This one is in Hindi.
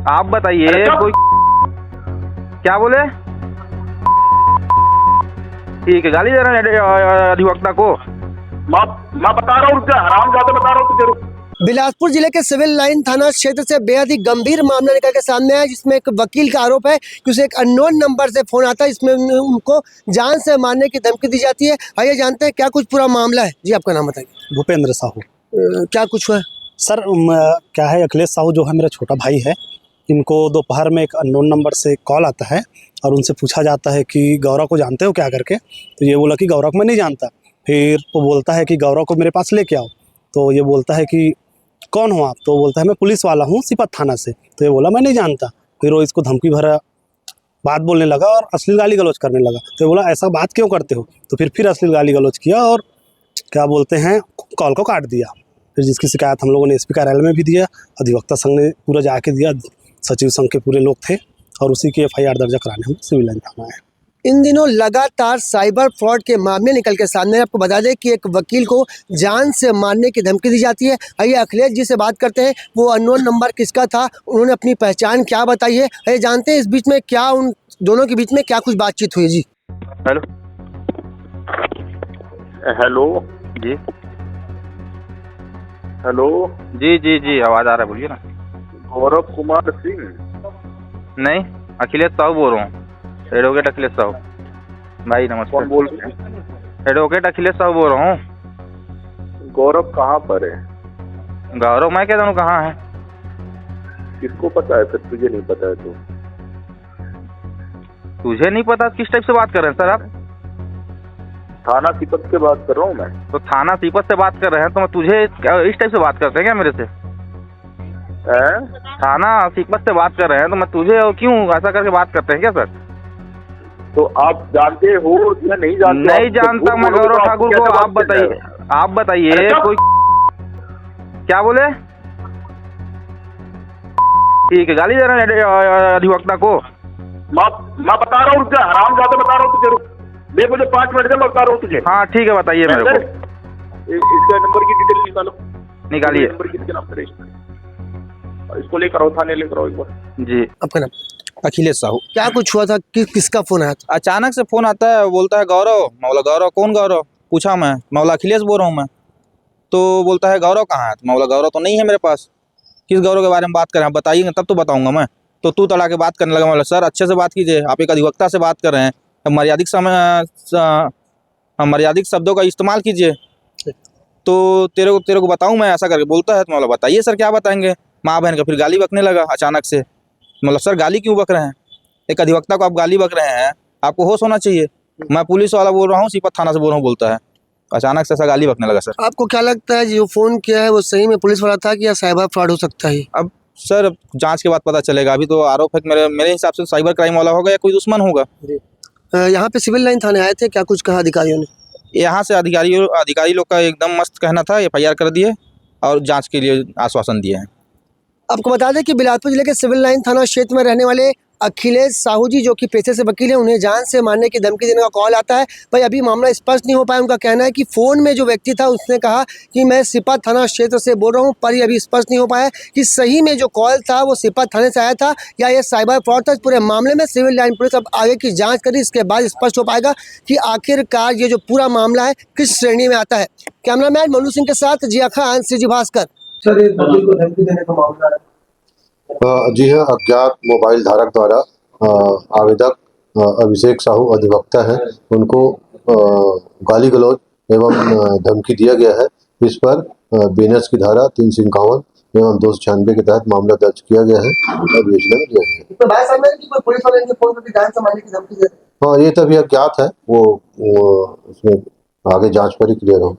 आप बताइए कोई क्या बोले? ठीक है, गाली दे रहे हैं अधिवक्ता को। मैं बता रहा हूँ, हरामजादा बता रहा हूँ तुझे। बिलासपुर जिले के सिविल लाइन थाना क्षेत्र से बेहद ही गंभीर मामला निकल के सामने आया, जिसमें एक वकील का आरोप है कि उसे एक अननोन नंबर से फोन आता है, इसमें उनको जान से मारने की धमकी दी जाती है। आइए जानते हैं क्या कुछ पूरा मामला है। जी, आपका नाम बताइए। भूपेंद्र साहू। क्या कुछ हुआ सर? क्या है, अखिलेश साहू जो है मेरा छोटा भाई है, इनको दोपहर में एक अननोन नंबर से कॉल आता है और उनसे पूछा जाता है कि गौरव को जानते हो क्या करके। तो ये बोला कि गौरव को मैं नहीं जानता। फिर वो बोलता है कि गौरव को मेरे पास लेके आओ। तो ये बोलता है कि कौन हो आप? तो बोलता है मैं पुलिस वाला हूँ सिपत थाना से। तो ये बोला मैं नहीं जानता। फिर वो इसको धमकी भरा बात बोलने लगा और अश्लील गाली गलौज करने लगा। तो ये बोला ऐसा बात क्यों करते हो? तो फिर अश्लील गाली गलौज किया और क्या बोलते हैं, कॉल को काट दिया। फिर जिसकी शिकायत हम लोगों ने एसपी कार्यालय में भी दिया, अधिवक्ता संघ ने पूरा जाके दिया, सचिव संघ के पूरे लोग थे और उसी की एफआईआर दर्ज कराने हम सिविल लाइन थाना आए। इन दिनों लगातार साइबर फ्रॉड के मामले निकल के सामने। आपको बता दें कि एक वकील को जान से मारने की धमकी दी जाती है। आइए अखिलेश जी से बात करते हैं, वो अननोन नंबर किसका था, उन्होंने अपनी पहचान क्या बताई है। आइए जानते हैं इस बीच में क्या उन दोनों के बीच में क्या कुछ बातचीत हुई। जी हेलो। हेलो जी हेलो जी जी जी, आवाज आ रहा है, बोलिए ना। गौरव कुमार सिंह? नहीं, अखिलेश साहू बोल रहा हूँ, एडवोकेट अखिलेश साहू। भाई नमस्कार। कौन बोल रहे हैं? एडवोकेट अखिलेश साहू बोल रहा हूँ। गौरव कहाँ पर है? गौरव मैं कह दूँ कहाँ है? किसको पता है? फिर तुझे नहीं पता है तो? तुझे नहीं पता? किस टाइप से बात कर रहे हैं सर आप? थाना सिपत से बात कर रहा हूँ मैं। तो थाना सीपत से बात कर रहे हैं तो मैं तुझे इस टाइप से बात करते हैं क्या मेरे से? थाना सीपत से बात कर रहे हैं तो मैं तुझे क्यों ऐसा करके बात करते हैं क्या सर? तो आप जानते हो या नहीं जानते? नहीं जानता मैं गौरव ठाकुर को। आप बताइए, आप बताइए कोई क्या बोले? ठीक है, गाली दे रहे हैं अधिवक्ता को। मैं बता रहा हूँ, हरामजादा बता रहा हूँ तुझे। मैं मुझे 5 मिनट में बता रहा हूँ तुझे। हाँ ठीक है, बताइए मेरे को। इसका नंबर की डिटेल निकालो। निकालिए। नंबर किसके नाम पर है? इसको लेकर आओ, थाने लेकर आओ एक बार। जी। आपका नाम? अखिलेश साहू। क्या कुछ हुआ था? किसका फोन आया था? अचानक से फोन आता है, बोलता है गौरव। मैं बोला गौरव कौन गौरव? पूछा मैं बोला अखिलेश बोल रहा हूँ मैं। तो बोलता है गौरव कहाँ है? तो मैं बोला गौरव तो नहीं है मेरे पास। किस गौरव के बारे में बात करें? आप बताइएगा तब तो बताऊंगा मैं। तो तू तड़ा के बात करने लगा। मैं बोला सर अच्छे से बात कीजिए, आप एक अधिवक्ता से बात कर रहे हैं, मर्यादिक शब्दों का इस्तेमाल कीजिए। तो तेरे को बताऊं मैं ऐसा करके बोलता है। तो बोला बताइए सर क्या बताएंगे? माँ बहन का फिर गाली बकने लगा अचानक से। मतलब सर गाली क्यों बक रहे हैं? एक अधिवक्ता को आप गाली बक रहे हैं, आपको होश होना चाहिए। मैं पुलिस वाला बोल रहा हूँ, सिपत थाना से बोल रहा हूँ, बोलता है। अचानक से ऐसा गाली बकने लगा सर। आपको क्या लगता है जो फोन किया है वो सही में पुलिस वाला था कि या साइबर फ्रॉड हो सकता है? अब सर जांच के बाद पता चलेगा। अभी तो आरोप है कि मेरे हिसाब से साइबर क्राइम वाला होगा या कोई दुश्मन होगा। यहाँ पे सिविल लाइन थाने आए थे, क्या कुछ कहा अधिकारियों ने? यहाँ से अधिकारी लोग का एकदम मस्त कहना था, एफआईआर कर दिए और जांच के लिए आश्वासन दिए हैं। आपको बता दें कि बिलासपुर जिले के सिविल लाइन थाना क्षेत्र में रहने वाले अखिलेश साहू जी, जो कि पेशे से वकील हैं, उन्हें जान से मारने की धमकी देने का कॉल आता है। भाई अभी मामला स्पष्ट नहीं हो पाया। उनका कहना है कि फ़ोन में जो व्यक्ति था उसने कहा कि मैं सिपत थाना क्षेत्र से बोल रहा हूं, पर ये अभी स्पष्ट नहीं हो पाया कि सही में जो कॉल था वो सिपत थाने से आया था या ये साइबर फ्रॉड था। इस पूरे मामले में सिविल लाइन पुलिस अब आगे की जाँच करी, इसके बाद स्पष्ट हो पाएगा कि आखिरकार ये जो पूरा मामला है किस श्रेणी में आता है। कैमरामैन मनु सिंह के साथ जिया खान, सीजी भास्कर। सर, इस वकील को धमकी देने का मामला है। जी हाँ, अज्ञात मोबाइल धारक द्वारा आवेदक अभिषेक साहू अधिवक्ता है, उनको गाली गलौज एवं धमकी दिया गया है। इस पर बीएनएस की धारा 351 एवं 296 के तहत मामला दर्ज किया गया है और योजना में दिया गया है। तो भाई साहब कि कोई पुलिस वाले इनके फोन पर जान से मारने की धमकी दे रहे हैं? हाँ, ये तो अभी अज्ञात है, वो उसमें आगे जांच पर ही क्लियर हो।